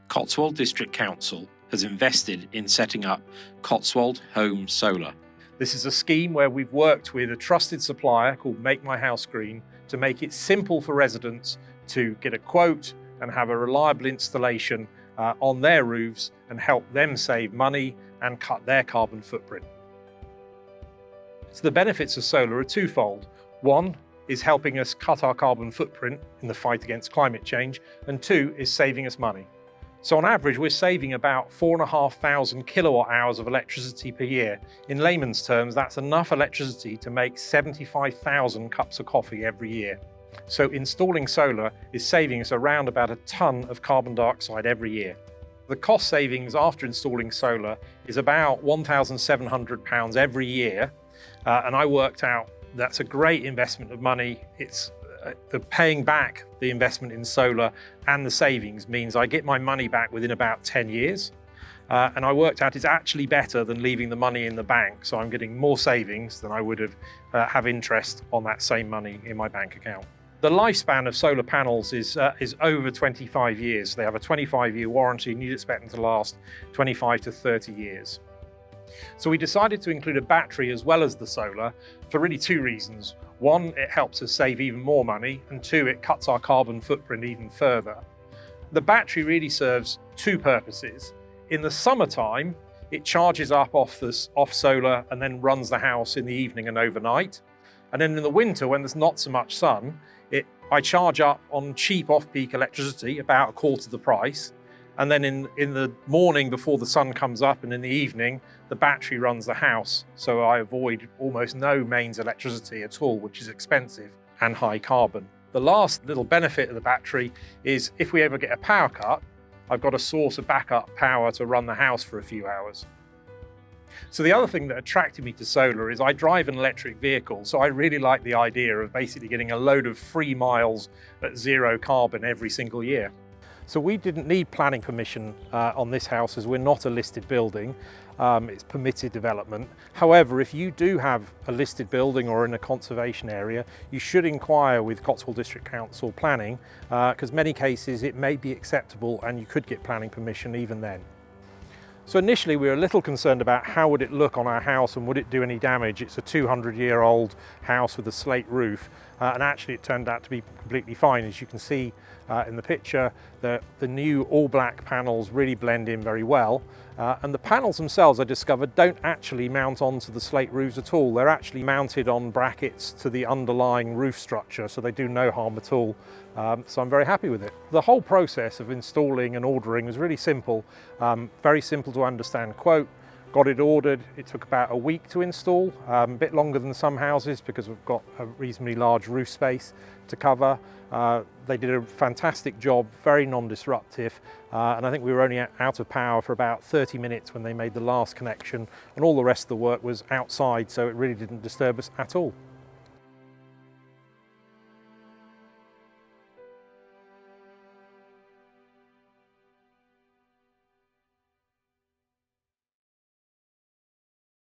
Cotswold District Council has invested in setting up Cotswold Home Solar. This is a scheme where we've worked with a trusted supplier called MakeMyHouseGreen to make it simple for residents to get a quote and have a reliable installation on their roofs and help them save money and cut their carbon footprint. So the benefits of solar are twofold. One is helping us cut our carbon footprint in the fight against climate change, and two is saving us money. So on average, we're saving about 4,500 kilowatt hours of electricity per year. In layman's terms, that's enough electricity to make 75,000 cups of coffee every year. So installing solar is saving us around about a ton of carbon dioxide every year. The cost savings after installing solar is about £1,700 every year. And I worked out that's a great investment of money. It's the paying back the investment in solar and the savings means I get my money back within about 10 years. And I worked out it's actually better than leaving the money in the bank. So I'm getting more savings than I would have interest on that same money in my bank account. The lifespan of solar panels is over 25 years. They have a 25-year warranty and you'd expect them to last 25 to 30 years. So we decided to include a battery as well as the solar for really two reasons. One, it helps us save even more money, and two, it cuts our carbon footprint even further. The battery really serves two purposes. In the summertime, it charges up off solar and then runs the house in the evening and overnight. And then in the winter, when there's not so much sun, I charge up on cheap off-peak electricity, about a quarter the price. And then in the morning before the sun comes up and in the evening, the battery runs the house. So I avoid almost no mains electricity at all, which is expensive and high carbon. The last little benefit of the battery is if we ever get a power cut, I've got a source of backup power to run the house for a few hours. So the other thing that attracted me to solar is I drive an electric vehicle. So I really like the idea of basically getting a load of free miles at zero carbon every single year. So we didn't need planning permission on this house as we're not a listed building. It's permitted development. However, if you do have a listed building or in a conservation area, you should inquire with Cotswold District Council planning because many cases it may be acceptable and you could get planning permission even then. So initially we were a little concerned about how would it look on our house and would it do any damage. It's a 200-year-old house with a slate roof and actually it turned out to be completely fine. As you can see in the picture, the new all-black panels really blend in very well. And the panels themselves, I discovered, don't actually mount onto the slate roofs at all. They're actually mounted on brackets to the underlying roof structure, so they do no harm at all. So I'm very happy with it. The whole process of installing and ordering was really simple, very simple to understand quote. Got it ordered, it took about a week to install, a bit longer than some houses because we've got a reasonably large roof space to cover. They did a fantastic job, very non-disruptive, and I think we were only out of power for about 30 minutes when they made the last connection, and all the rest of the work was outside, so it really didn't disturb us at all.